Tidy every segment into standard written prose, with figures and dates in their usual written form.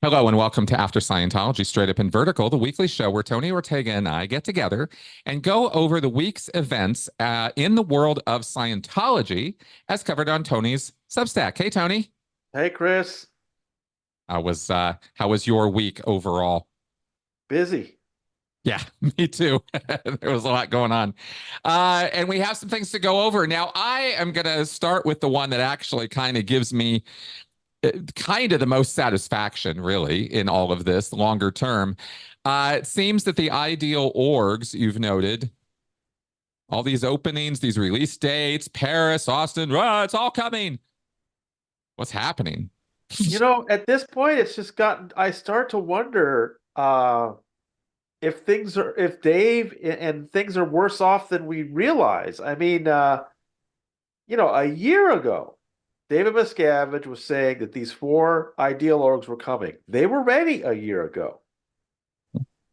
Hello and welcome to After Scientology, Straight Up and Vertical, the weekly show where Tony Ortega and I get together and go over the week's events in the world of Scientology as covered on Tony's Substack. Hey, Tony. Hey, Chris. How was your week overall? Busy. Yeah, me too. There was a lot going on. And we have some things to go over. Now, I am going to start with the one that actually kind of gives me kind of the most satisfaction, really, in all of this longer term. It seems that the ideal orgs you've noted, all these openings, these release dates, Paris, Austin, it's all coming. What's happening? At this point, it's just gotten, I start to wonder if Dave and things are worse off than we realize. I mean, a year ago, David Miscavige was saying that these four ideal orgs were coming. They were ready a year ago.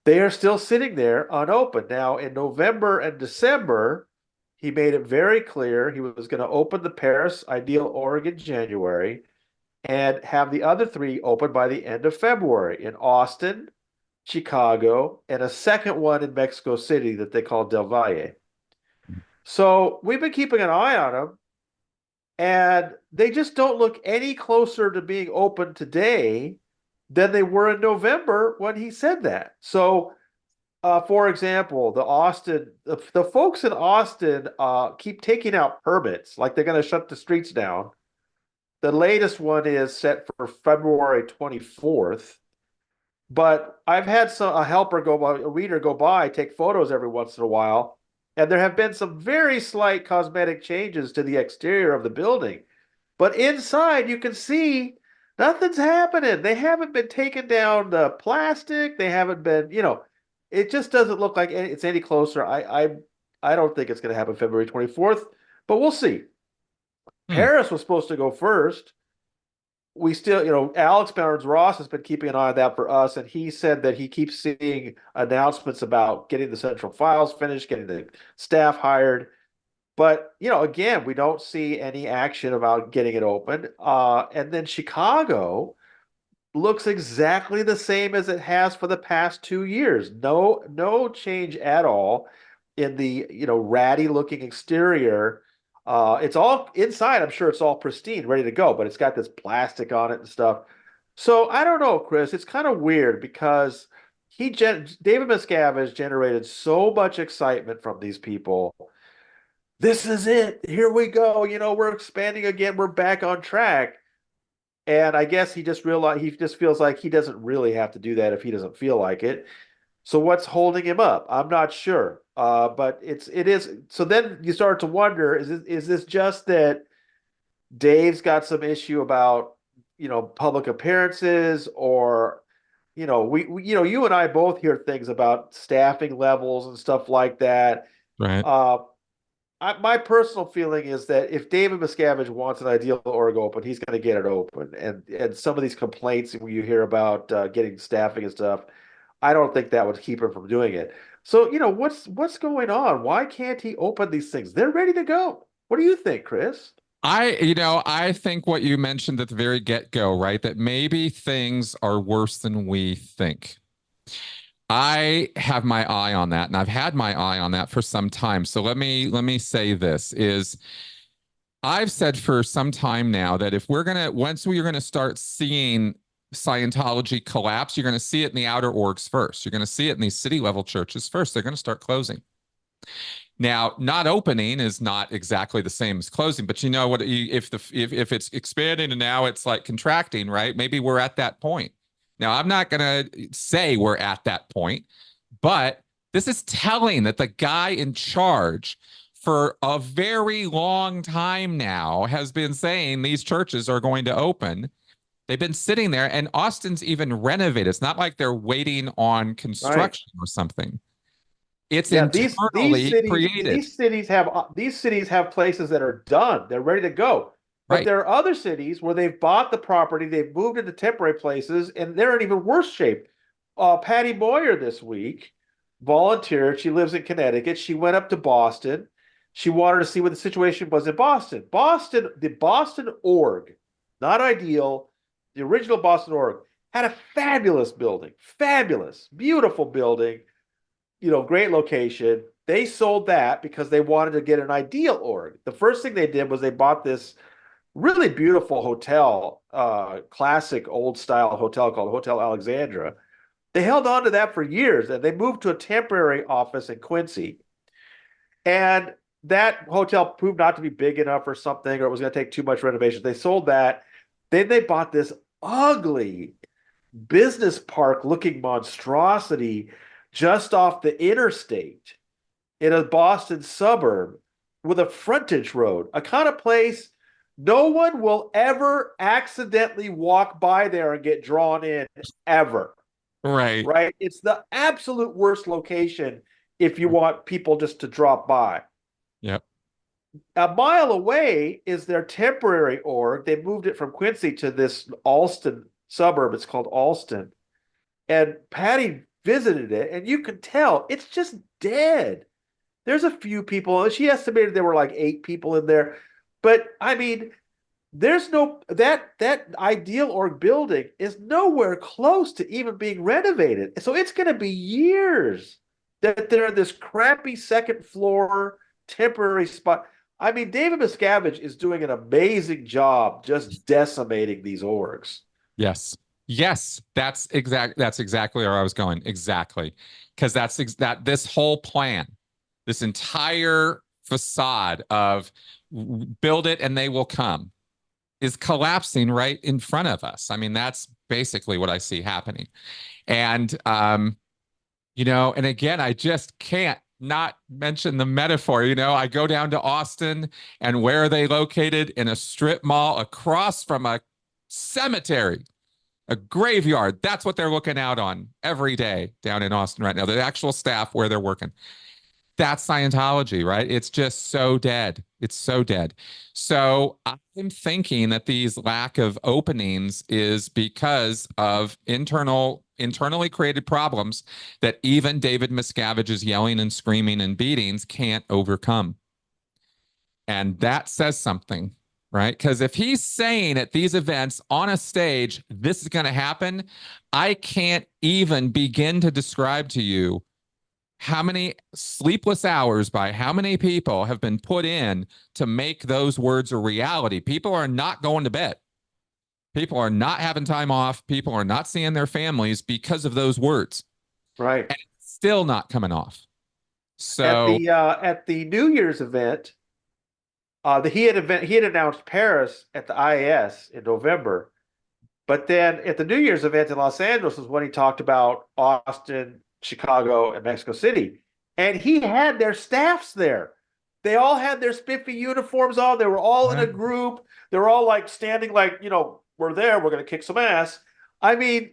They are still sitting there unopened. Now, in November and December, he made it very clear he was going to open the Paris ideal org in January and have the other three open by the end of February in Austin, Chicago, and a second one in Mexico City that they call Del Valle. So we've been keeping an eye on them, and they just don't look any closer to being open today than they were in November when he said that. So, for example, the folks in Austin keep taking out permits, like they're going to shut the streets down. The latest one is set for February 24th. But I've had a reader go by, take photos every once in a while, and there have been some very slight cosmetic changes to the exterior of the building. But inside, you can see nothing's happening. They haven't been taking down the plastic. They haven't been, it just doesn't look like it's any closer. I don't think it's going to happen February 24th, but we'll see. Hmm. Paris was supposed to go first. We still, Alex Barnes Ross has been keeping an eye on that for us, and he said that he keeps seeing announcements about getting the central files finished, getting the staff hired. But, again, we don't see any action about getting it open. And then Chicago looks exactly the same as it has for the past 2 years. No change at all in the, ratty looking exterior. It's all inside. I'm sure it's all pristine, ready to go, but it's got this plastic on it and stuff. So I don't know, Chris. It's kind of weird because David Miscavige generated so much excitement from these people. This is it. Here we go. We're expanding again. We're back on track. And I guess he just feels like he doesn't really have to do that if he doesn't feel like it. So what's holding him up? I'm not sure. But it is. So then you start to wonder: is this just that Dave's got some issue about public appearances, or you and I both hear things about staffing levels and stuff like that. Right. Uh, my personal feeling is that if David Miscavige wants an ideal org open, he's going to get it open. And some of these complaints you hear about getting staffing and stuff, I don't think that would keep him from doing it. So, what's going on? Why can't he open these things? They're ready to go. What do you think, Chris? I think what you mentioned at the very get-go, right? That maybe things are worse than we think. I have my eye on that, and I've had my eye on that for some time. So let me say this is I've said for some time now that if once we're gonna start seeing Scientology collapse, you're gonna see it in the outer orgs first. You're gonna see it in these city level churches first. They're gonna start closing. Now, not opening is not exactly the same as closing, but you know what? If it's expanding and now it's like contracting, right? Maybe we're at that point. Now, I'm not going to say we're at that point, but this is telling that the guy in charge for a very long time now has been saying these churches are going to open. They've been sitting there, and Austin's even renovated. It's not like they're waiting on Right. construction or something. It's Yeah, these internally cities created, these cities have places that are done. They're ready to go. But right? there are other cities where they've bought the property, they've moved into temporary places, and they're in even worse shape. Patty Boyer this week volunteered. She lives in Connecticut. She went up to Boston. She wanted to see what the situation was in Boston. The Boston org, not ideal, the original Boston org, had a fabulous building, fabulous, beautiful building, great location. They sold that because they wanted to get an ideal org. The first thing they did was they bought this really beautiful hotel, classic old style hotel called Hotel Alexandra. They held on to that for years, and they moved to a temporary office in Quincy. And that hotel proved not to be big enough or something, or it was going to take too much renovation. They sold that. Then they bought this ugly business park looking monstrosity just off the interstate in a Boston suburb with a frontage road, a kind of place no one will ever accidentally walk by there and get drawn in ever. Right. Right? It's the absolute worst location if you want people just to drop by. Yep. A mile away is their temporary org. They moved it from Quincy to this Alston suburb. It's called Alston. And Patty visited it, and you can tell it's just dead. There's a few people. She estimated there were like 8 people in there. But I mean, there's no that ideal org building is nowhere close to even being renovated. So it's going to be years that they're in this crappy second floor temporary spot. I mean, David Miscavige is doing an amazing job just decimating these orgs. Yes. Yes, that's exactly where I was going. Exactly. Because that this whole plan, this entire facade of build it and they will come is collapsing right in front of us. I mean, that's basically what I see happening. And and again, I just can't not mention the metaphor. I go down to Austin, and where are they located? In a strip mall across from a cemetery, a graveyard. That's what they're looking out on every day down in Austin right now. The actual staff where they're working. That's Scientology, right? It's just so dead. It's so dead. So I'm thinking that these lack of openings is because of internally created problems that even David Miscavige's yelling and screaming and beatings can't overcome. And that says something, right? Because if he's saying at these events on a stage, this is going to happen, I can't even begin to describe to you how many sleepless hours by how many people have been put in to make those words a reality. People are not going to bed. People are not having time off. People are not seeing their families because of those words. Right. And it's still not coming off. So at the New Year's event, he had announced Paris at the IAS in November. But then at the New Year's event in Los Angeles is when he talked about Austin, Chicago, and Mexico City. And he had their staffs there. They all had their spiffy uniforms on. They were all in a group. They were all like standing like, we're there. We're going to kick some ass. I mean,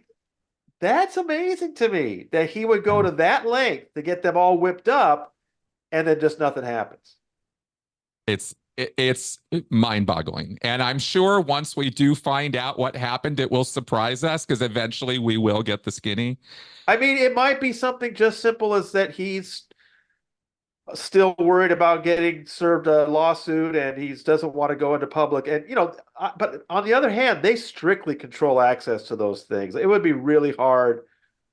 that's amazing to me that he would go to that length to get them all whipped up and then just nothing happens. It's mind-boggling. And I'm sure once we do find out what happened, it will surprise us because eventually we will get the skinny. I mean, it might be something just simple as that he's still worried about getting served a lawsuit and he doesn't want to go into public. And, but on the other hand, they strictly control access to those things. It would be really hard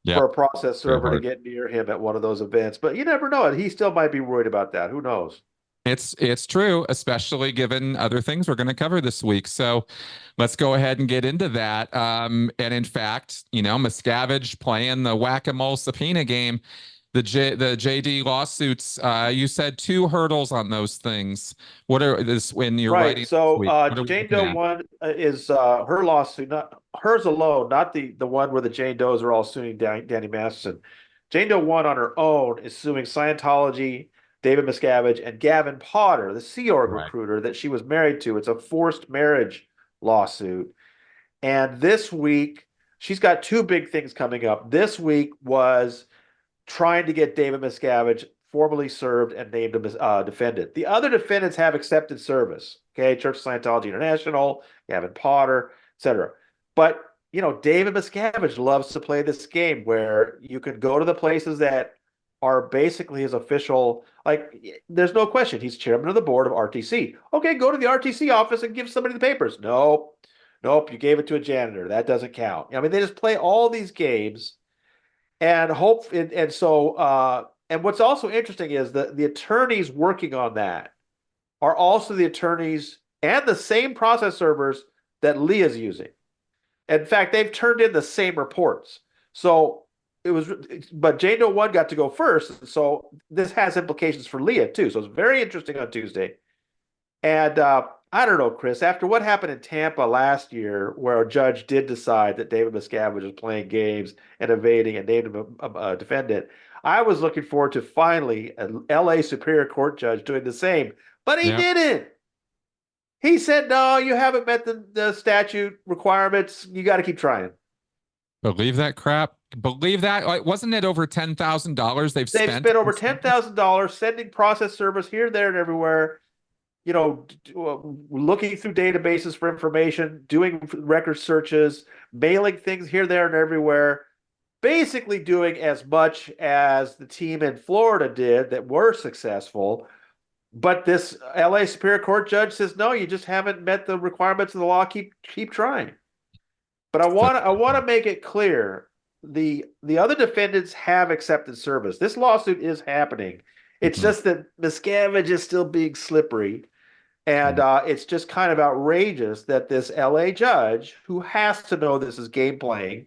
for a process server to get near him at one of those events. But you never know. He still might be worried about that. Who knows? It's true, especially given other things we're going to cover this week. So let's go ahead and get into that. And in fact, Miscavige playing the whack-a-mole subpoena game, the JD lawsuits. You said 2 hurdles on those things. What are this when you're writing? So Jane Doe one is her lawsuit, not hers alone, not the one where the Jane Does are all suing Danny Masterson. Jane Doe one on her own is suing Scientology, David Miscavige, and Gavin Potter, the Sea Org recruiter that she was married to. It's a forced marriage lawsuit. And this week, she's got 2 big things coming up. This week was trying to get David Miscavige formally served and named a defendant. The other defendants have accepted service. Okay, Church of Scientology International, Gavin Potter, etc. But, David Miscavige loves to play this game where you can go to the places that are basically his official, there's no question. He's chairman of the board of RTC. Okay, go to the RTC office and give somebody the papers. No, Nope, you gave it to a janitor. That doesn't count. I mean, they just play all these games and hope. And so, and what's also interesting is that the attorneys working on that are also the attorneys and the same process servers that Leah's using. In fact, they've turned in the same reports. So it was, but Jane Doe 1 got to go first. So this has implications for Leah too. So it's very interesting on Tuesday. And I don't know, Chris, after what happened in Tampa last year, where a judge did decide that David Miscavige was playing games and evading and named him a defendant, I was looking forward to finally an LA Superior Court judge doing the same, but he Yeah. didn't. He said, no, you haven't met the statute requirements. You got to keep trying. Believe that crap? Believe that? Like, wasn't it over $10,000 they've They've spent spent over on this? $10,000 sending process servers here, there, and everywhere, looking through databases for information, doing record searches, mailing things here, there, and everywhere, basically doing as much as the team in Florida did that were successful. But this LA Superior Court judge says, no, you just haven't met the requirements of the law. Keep trying. But I want to make it clear the other defendants have accepted service. This lawsuit is happening. It's Mhm. just that Miscavige is still being slippery. And Mhm. it's just kind of outrageous that this LA judge, who has to know this is game playing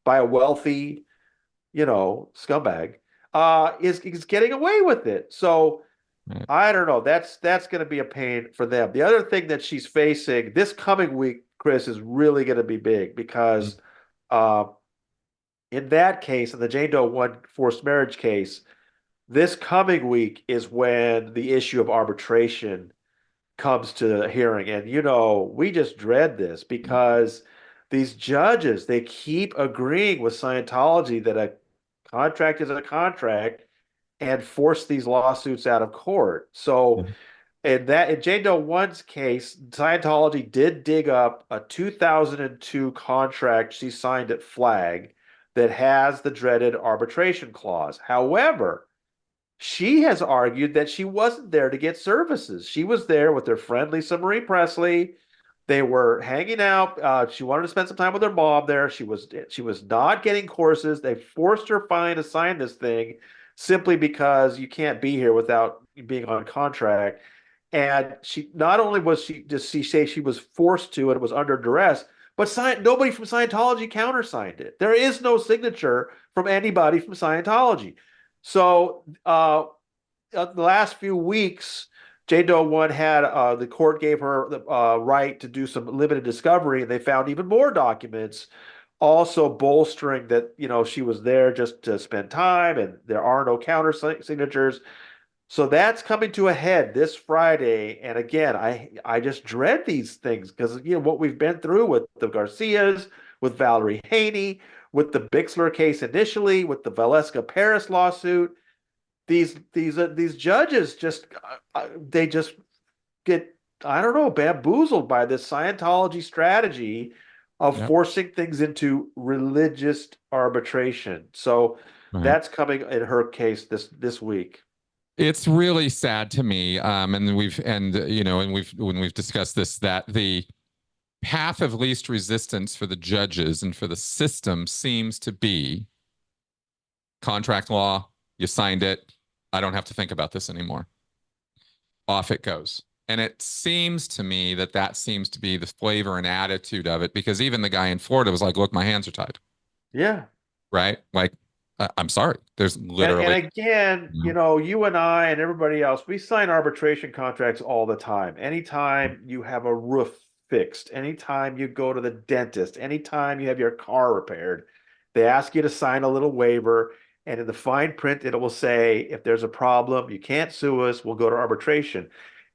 by a wealthy, scumbag, is getting away with it. So Right. I don't know. That's going to be a pain for them. The other thing that she's facing this coming week, Chris, is really going to be big Mhm. because uh, in that case, in the Jane Doe 1 forced marriage case, this coming week is when the issue of arbitration comes to the hearing. And, we just dread this because these judges, they keep agreeing with Scientology that a contract is a contract and force these lawsuits out of court. So Yeah. in Jane Doe 1's case, Scientology did dig up a 2002 contract she signed at Flag that has the dreaded arbitration clause. However, she has argued that she wasn't there to get services. She was there with her friend Lisa Marie Presley. They were hanging out. She wanted to spend some time with her mom there. She was not getting courses. They forced her finally to sign this thing simply because you can't be here without being on contract. And she not only was she say she was forced to and it was under duress, but nobody from Scientology countersigned it. There is no signature from anybody from Scientology. So the last few weeks, Jane Doe 1 had the court gave her the right to do some limited discovery, and they found even more documents, also bolstering that she was there just to spend time, and there are no counter signatures. So that's coming to a head this Friday. And again, I just dread these things because what we've been through with the Garcias, with Valerie Haney, with the Bixler case initially, with the Valeska Paris lawsuit. These judges they just get, I don't know, bamboozled by this Scientology strategy of Yep. forcing things into religious arbitration. So Right. that's coming in her case this week. It's really sad to me. And when we've discussed this, that the path of least resistance for the judges and for the system seems to be contract law. You signed it. I don't have to think about this anymore. Off it goes. And it seems to me that that seems to be the flavor and attitude of it, because even the guy in Florida was like, look, my hands are tied. Yeah. Right. Like, I'm sorry. There's And literally, again, you know, you and I and everybody else, we sign arbitration contracts all the time. Anytime you have a roof fixed, anytime you go to the dentist, anytime you have your car repaired, they ask you to sign a little waiver. And in the fine print, it will say, if there's a problem, you can't sue us, we'll go to arbitration.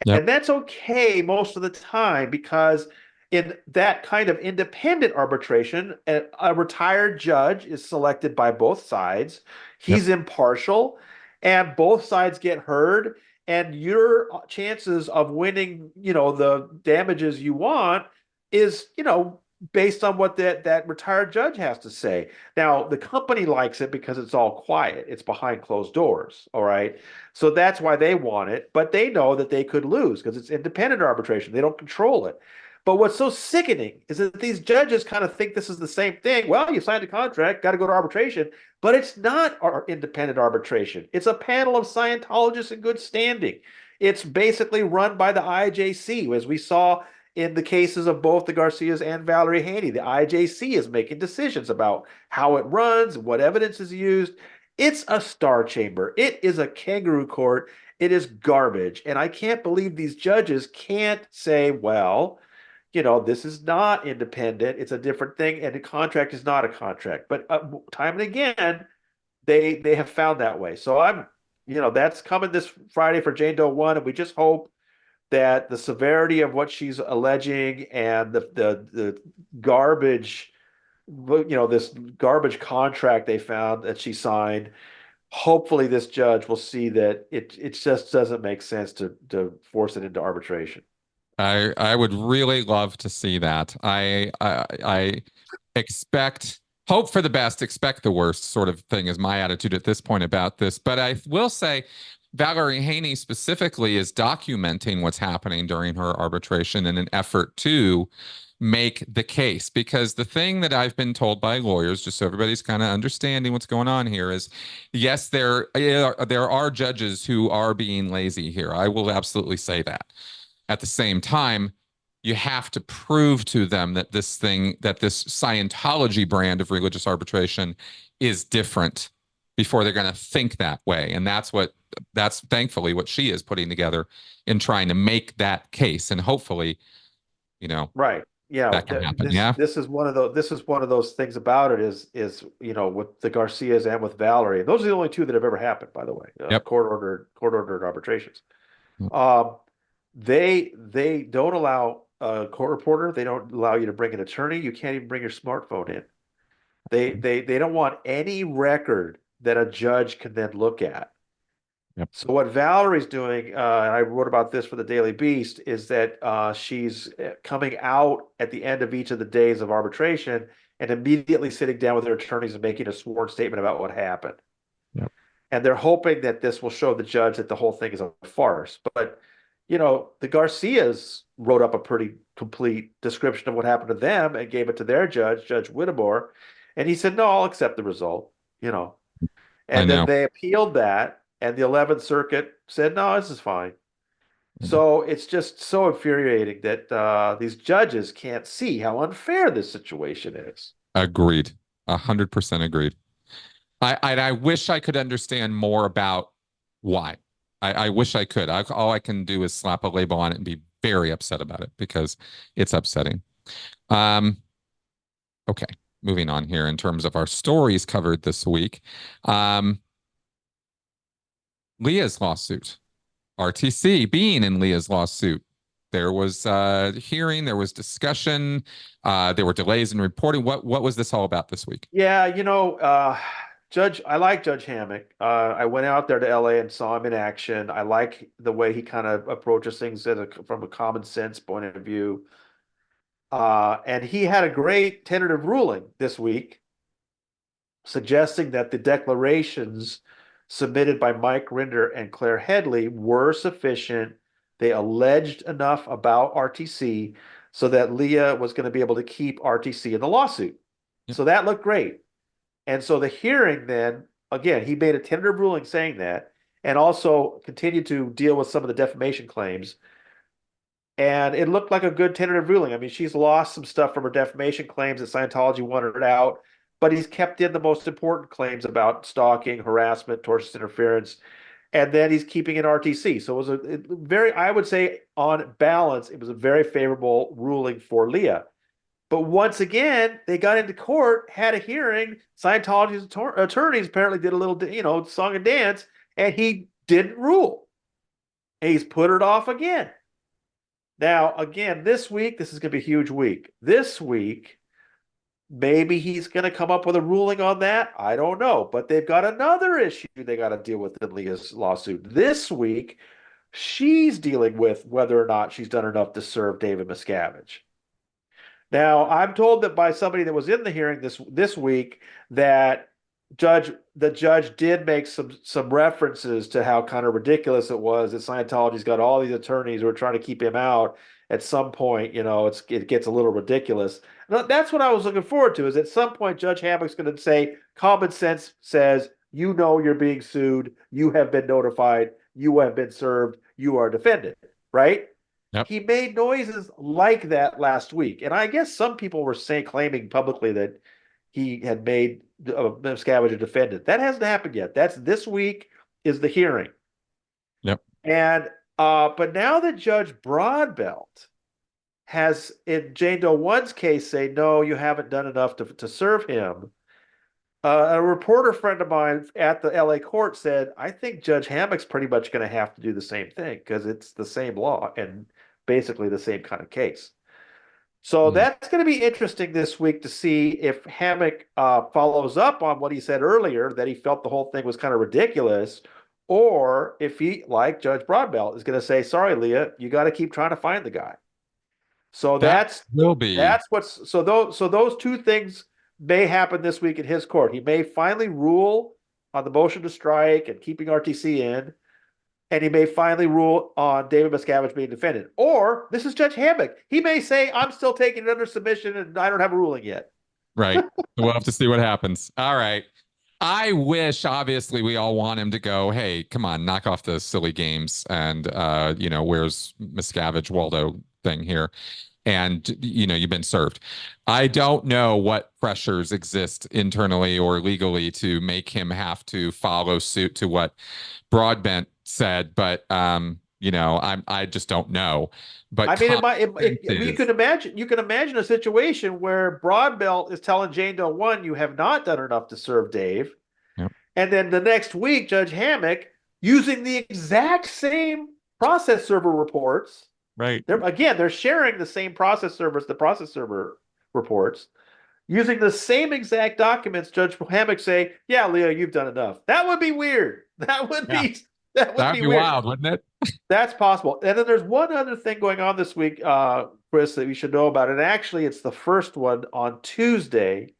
yep. And that's okay most of the time because in that kind of independent arbitration, a retired judge is selected by both sides. Yep. He's impartial, and both sides get heard. And your chances of winning, the damages you want is, based on what that retired judge has to say. Now, the company likes it because it's all quiet. It's behind closed doors. All right. So that's why they want it, but they know that they could lose because it's independent arbitration. They don't control it. But what's so sickening is that these judges kind of think this is the same thing. Well, you signed a contract, got to go to arbitration, but it's not our independent arbitration. It's a panel of Scientologists in good standing. It's basically run by the IJC, as we saw in the cases of both the Garcias and Valerie Haney. The IJC is making decisions about how it runs, what evidence is used. It's a star chamber. It is a kangaroo court. It is garbage. And I can't believe these judges can't say, well, this is not independent. It's a different thing, and a contract is not a contract. But time and again, they have found that way. So that's coming this Friday for Jane Doe 1, and we just hope that the severity of what she's alleging and the garbage, this garbage contract they found that she signed, hopefully this judge will see that it just doesn't make sense to force it into arbitration. I would really love to see that. I expect hope for the best, expect the worst sort of thing is my attitude at this point about this. But I will say Valerie Haney specifically is documenting what's happening during her arbitration in an effort to make the case. Because the thing that I've been told by lawyers, just so everybody's kind of understanding what's going on here, is yes, there are judges who are being lazy here. I will absolutely say that. At the same time, you have to prove to them that this Scientology brand of religious arbitration is different before they're going to think that way. And that's thankfully what she is putting together in trying to make that case. And hopefully, right. Yeah, that can happen. Yeah. this is one of those things about it is with the Garcias and with Valerie. Those are the only two that have ever happened, by the way. Yep. Court ordered arbitrations. Yep. They don't allow a court reporter. They don't allow you to bring an attorney. You can't even bring your smartphone in. They don't want any record that a judge can then look at. Yep. So what Valerie's doing, and I wrote about this for the Daily Beast, is that she's coming out at the end of each of the days of arbitration and immediately sitting down with their attorneys and making a sworn statement about what happened. Yep. And they're hoping that this will show the judge that the whole thing is a farce. But the Garcias wrote up a pretty complete description of what happened to them and gave it to their judge, Judge Whittemore, and he said, "No, I'll accept the result." And then they appealed that, and the 11th Circuit said, "No, this is fine." So it's just so infuriating that these judges can't see how unfair this situation is. Agreed. 100% agreed. I wish I could understand more about why. I wish I could. All I can do is slap a label on it and be very upset about it because it's upsetting. Okay, moving on here in terms of our stories covered this week. Leah's lawsuit, RTC being in Leah's lawsuit. There was hearing, there was discussion, there were delays in reporting. What was this all about this week? Yeah, I like Judge Hammock. I went out there to LA and saw him in action. I like the way he kind of approaches things from a common sense point of view. And he had a great tentative ruling this week suggesting that the declarations submitted by Mike Rinder and Claire Headley were sufficient. They alleged enough about RTC so that Leah was going to be able to keep RTC in the lawsuit. Yep. So that looked great. And so the hearing then, again, he made a tentative ruling saying that, and also continued to deal with some of the defamation claims. And it looked like a good tentative ruling. I mean, she's lost some stuff from her defamation claims that Scientology wanted out, but he's kept in the most important claims about stalking, harassment, tortious interference, and then he's keeping in RTC. So it was I would say on balance, it was a very favorable ruling for Leah. But once again, they got into court, had a hearing. Scientology's attorneys apparently did a little, song and dance, and he didn't rule. And he's put it off again. Now, again, this week, this is going to be a huge week. This week, maybe he's going to come up with a ruling on that. I don't know. But they've got another issue they got to deal with in Leah's lawsuit. This week, she's dealing with whether or not she's done enough to serve David Miscavige. Now, I'm told that by somebody that was in the hearing this week that the judge did make some references to how kind of ridiculous it was that Scientology's got all these attorneys who are trying to keep him out. At some point, it gets a little ridiculous. That's what I was looking forward to. Is at some point Judge Hammock's going to say, common sense says, you're being sued, you have been notified, you have been served, you are defended, right? Yep. He made noises like that last week, and I guess some people were claiming publicly that he had made Miscavige a defendant. That hasn't happened yet. That's this week is the hearing. Yep. And but now that Judge Broadbelt has in Jane Doe 1's case say, no, you haven't done enough to serve him. A reporter friend of mine at the LA court said, I think Judge Hammock's pretty much going to have to do the same thing because it's the same law and basically the same kind of case. So that's going to be interesting this week to see if Hammock follows up on what he said earlier, that he felt the whole thing was kind of ridiculous, or if he, like Judge Broadbelt, is going to say, sorry, Leah, you got to keep trying to find the guy. So That will be. those two things may happen this week in his court. He may finally rule on the motion to strike and keeping RTC in, and he may finally rule on David Miscavige being defended. Or this is Judge Hammock. He may say, I'm still taking it under submission and I don't have a ruling yet. Right. We'll have to see what happens. All right. I wish, obviously, we all want him to go, hey, come on, knock off the silly games. And, where's Miscavige Waldo thing here? And, you've been served. I don't know what pressures exist internally or legally to make him have to follow suit to what Broadbent said, but, I just don't know. But I mean, you can imagine a situation where Broadbelt is telling Jane Doe 1, you have not done enough to serve Dave. Yep. And then the next week, Judge Hammock, using the exact same process server reports. Right. They're sharing the same process servers, the process server reports, using the same exact documents. Judge Hammock say, yeah, Leah, you've done enough. That would be weird. That would be That'd be weird. wild, wouldn't it? That's possible. And then there's one other thing going on this week, Chris, that we should know about. And actually, it's the first one on Tuesday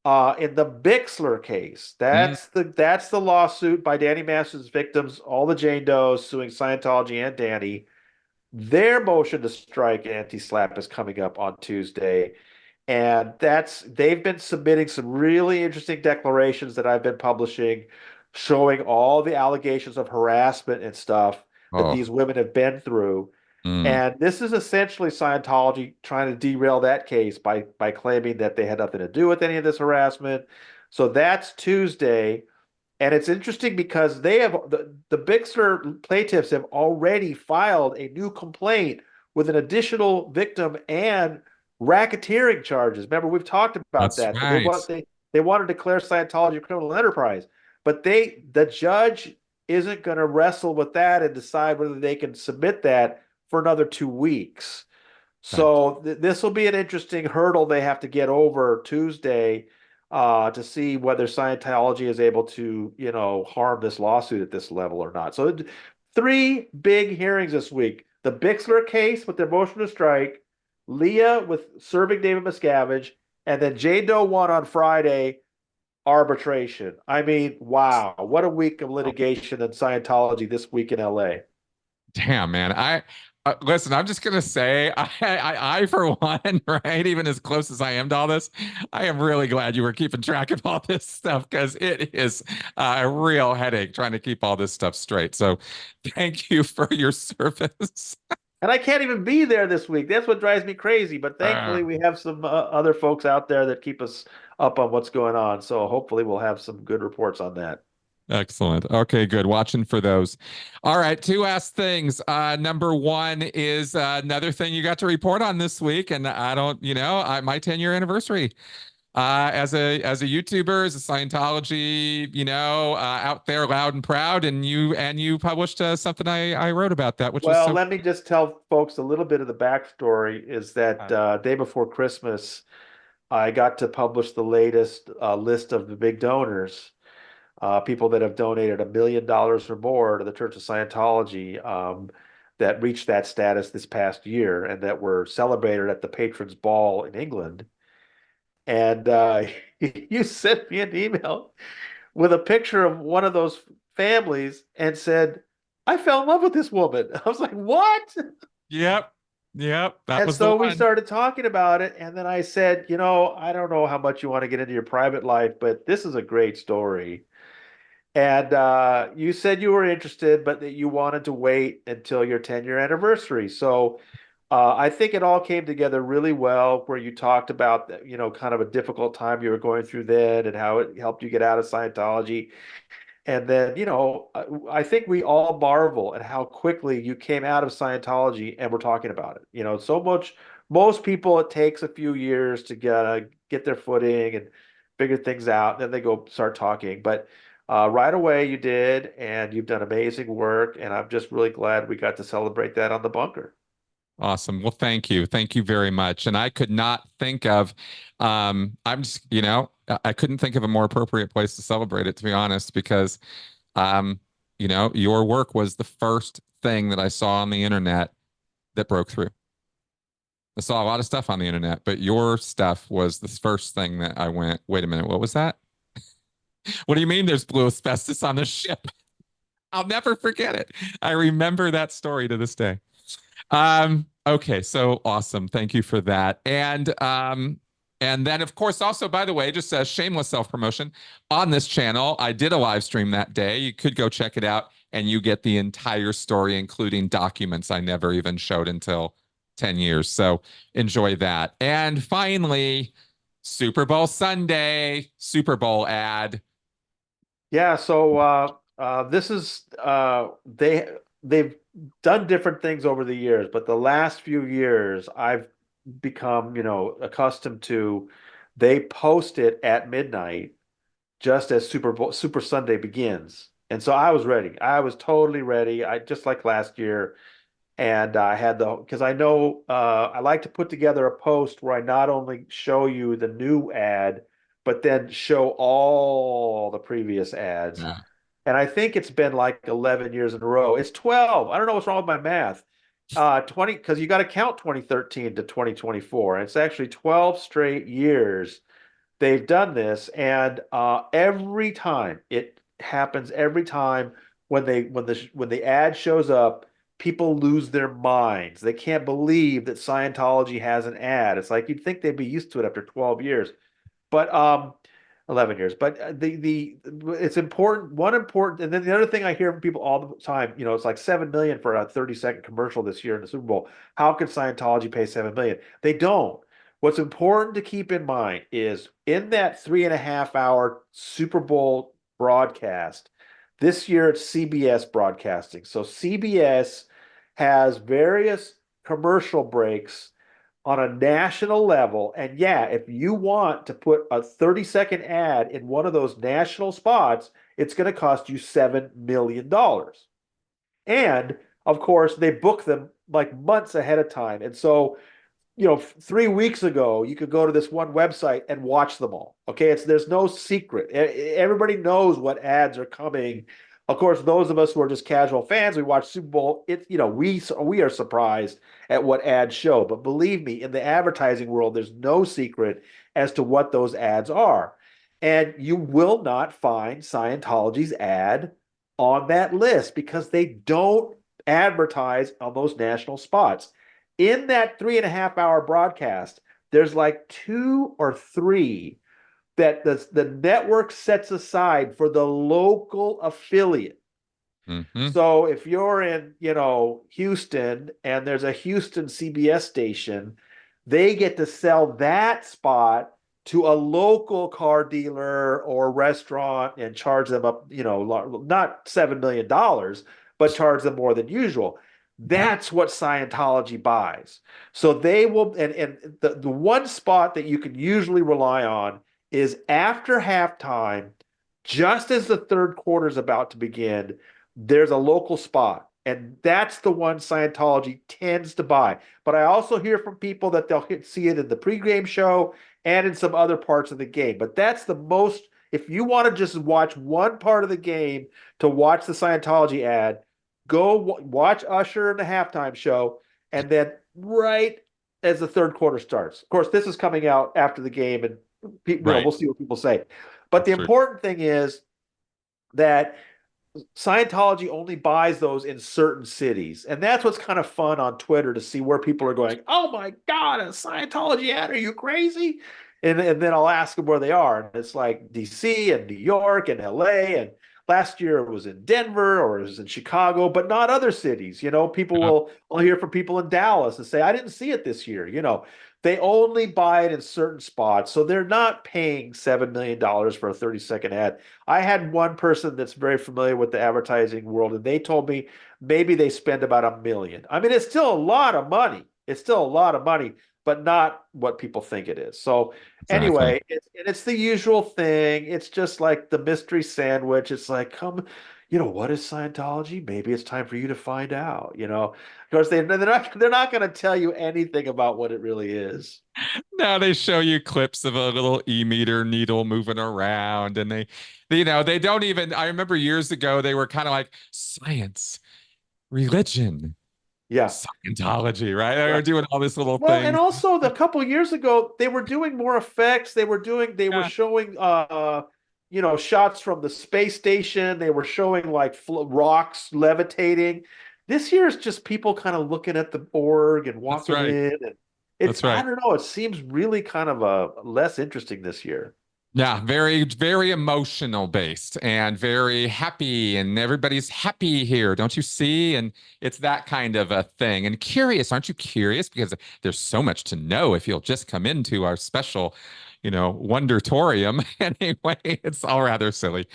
in the Bixler case. That's the lawsuit by Danny Masters' victims, all the Jane Does suing Scientology and Danny. Their motion to strike anti-SLAPP is coming up on Tuesday. And they've been submitting some really interesting declarations that I've been publishing, showing all the allegations of harassment and stuff that these women have been through. And this is essentially Scientology trying to derail that case by claiming that they had nothing to do with any of this harassment. So that's Tuesday. And it's interesting because the Bixler plaintiffs have already filed a new complaint with an additional victim and racketeering charges. Remember, we've talked about that. Right. They want to declare Scientology a criminal enterprise, but the judge isn't going to wrestle with that and decide whether they can submit that for another 2 weeks. So this will be an interesting hurdle they have to get over Tuesday to see whether Scientology is able to, harm this lawsuit at this level or not. So 3 big hearings this week: the Bixler case with their motion to strike, Leah with serving David Miscavige, and then Jane Doe 1 on Friday, arbitration. I mean, wow, what a week of litigation in Scientology this week in LA. Damn, man. Listen, I'm just gonna say, I for one, right, even as close as I am to all this, I am really glad you were keeping track of all this stuff because it is a real headache trying to keep all this stuff straight. So, thank you for your service. And I can't even be there this week. That's what drives me crazy. But thankfully, we have some other folks out there that keep us up on what's going on. So hopefully, we'll have some good reports on that. Excellent. Okay, good. Watching for those. All right, 2 last things. Number one is another thing you got to report on this week, and I don't, my 10-year anniversary. As a YouTuber, as a Scientology, out there loud and proud, and you published something I wrote about that, which was let me just tell folks a little bit of the backstory. Is that day before Christmas, I got to publish the latest list of the big donors. People that have donated $1 million or more to the Church of Scientology that reached that status this past year and that were celebrated at the Patrons Ball in England. and you sent me an email with a picture of one of those families and said, "I fell in love with this woman." I was like, "What?" Yep. Yep. That And was the so we one. started talking about it, and then I said, I don't know how much you want to get into your private life, but this is a great story. And you said you were interested, but that you wanted to wait until your 10-year anniversary. So I think it all came together really well, where you talked about, kind of a difficult time you were going through then and how it helped you get out of Scientology. And then, I think we all marvel at how quickly you came out of Scientology and we're talking about it. So much, most people, it takes a few years to get their footing and figure things out. Then they go start talking. But right away you did, and you've done amazing work. And I'm just really glad we got to celebrate that on the bunker. Awesome. Well, thank you. Thank you very much. And I could not think of, I'm just, I couldn't think of a more appropriate place to celebrate it, to be honest, because, um, your work was the first thing that I saw on the internet that broke through. I saw a lot of stuff on the internet, but your stuff was the first thing that I went, wait a minute, what was that? What do you mean there's blue asbestos on the ship? I'll never forget it. I remember that story to this day. Okay, so awesome. Thank you for that. And then of course also, by the way, just a shameless self-promotion on this channel, I did a live stream that day. You could go check it out and you get the entire story, including documents I never even showed until 10 years. So enjoy that. And finally, Super Bowl Sunday, Super Bowl ad. Yeah, so this is they've done different things over the years, but the last few years I've become, accustomed to, they post it at midnight just as Super Sunday begins. And so I was ready. I was totally ready. I just like last year. And I had because I know I like to put together a post where I not only show you the new ad, but then show all the previous ads. Yeah. And I think it's been like 11 years in a row. It's 12. I don't know what's wrong with my math. 20, because you got to count 2013 to 2024. And it's actually 12 straight years they've done this. And every time it happens, every time when the ad shows up, people lose their minds. They can't believe that Scientology has an ad. It's like you'd think they'd be used to it after 12 years. But 11 years. But the it's important. One important, and then the other thing I hear from people all the time, it's like 7 million for a 30-second commercial this year in the Super Bowl. How can Scientology pay 7 million? They don't. What's important to keep in mind is in that 3.5 hour Super Bowl broadcast, this year it's CBS broadcasting. So CBS has various commercial breaks on a national level. And yeah, if you want to put a 30-second ad in one of those national spots, it's going to cost you $7 million. And of course, they book them like months ahead of time. And so 3 weeks ago, you could go to this one website and watch them all. Okay, there's no secret. Everybody knows what ads are coming. Of course, those of us who are just casual fans, we watch Super Bowl. We are surprised at what ads show. But believe me, in the advertising world, there's no secret as to what those ads are. And you will not find Scientology's ad on that list because they don't advertise on those national spots. In that 3.5 hour broadcast, there's like two or three that the network sets aside for the local affiliate. Mm-hmm. So if you're in, Houston and there's a Houston CBS station, they get to sell that spot to a local car dealer or restaurant and charge them up, not $7 million, but charge them more than usual. Yeah. That's what Scientology buys. So they will, and the one spot that you can usually rely on is after halftime, just as the third quarter is about to begin, there's a local spot. And that's the one Scientology tends to buy. But I also hear from people that they'll see it in the pregame show and in some other parts of the game. But that's the most, if you want to just watch one part of the game to watch the Scientology ad, go watch Usher in the halftime show. And then right as the third quarter starts. Of course, this is coming out after the game, and Right. We'll see what people say. But That's the true. important thing is that Scientology only buys those in certain cities. And that's what's kind of fun on Twitter to see where people are going, oh my God, a Scientology ad, are you crazy? And then I'll ask them where they are. And it's like DC and New York and LA. And last year it was in Denver or it was in Chicago, but not other cities. People Yeah, I'll hear from people in Dallas and say, I didn't see it this year. They only buy it in certain spots. So they're not paying $7 million for a 30-second ad. I had one person that's very familiar with the advertising world, and they told me maybe they spend about $1 million. I mean, it's still a lot of money. It's still a lot of money, but not what people think it is. So exactly. anyway, it's the usual thing. It's just like the mystery sandwich. It's like, come, what is Scientology? Maybe it's time for you to find out. Of course, they're not going to tell you anything about what it really is. Now they show you clips of a little e-meter needle moving around, and they don't even. I remember years ago they were kind of like science, religion, Yeah. Scientology, right? They were Right. doing all these little Well, and things. also a couple of years ago, they were doing more effects. They were Yeah, showing, shots from the space station. They were showing like rocks levitating. This year is just people kind of looking at the org and that's walking right. in, and That's I right. don't know. It seems really kind of less interesting this year. Yeah, very, very emotional based and very happy, and everybody's happy here, don't you see? And it's that kind of a thing. And curious, aren't you curious? Because there's so much to know if you'll just come into our special, Wondertorium. Anyway, it's all rather silly.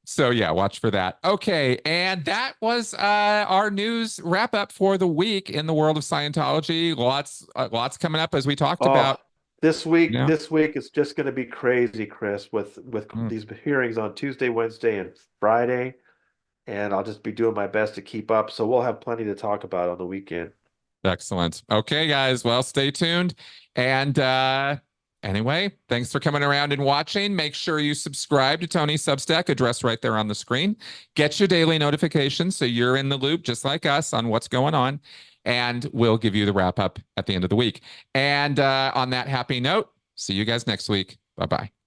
So yeah, watch for that. Okay, and that was our news wrap up for the week in the world of Scientology. Lots coming up as we talked Oh, about. this week, Yeah. this week is just going to be crazy, Chris, with Mm. these hearings on Tuesday, Wednesday, and Friday. And I'll just be doing my best to keep up. So we'll have plenty to talk about on the weekend. Excellent. Okay, guys. Well, stay tuned. And anyway, thanks for coming around and watching. Make sure you subscribe to Tony's Substack, address right there on the screen. Get your daily notifications so you're in the loop, just like us, on what's going on. And we'll give you the wrap up at the end of the week. And on that happy note, see you guys next week. Bye bye.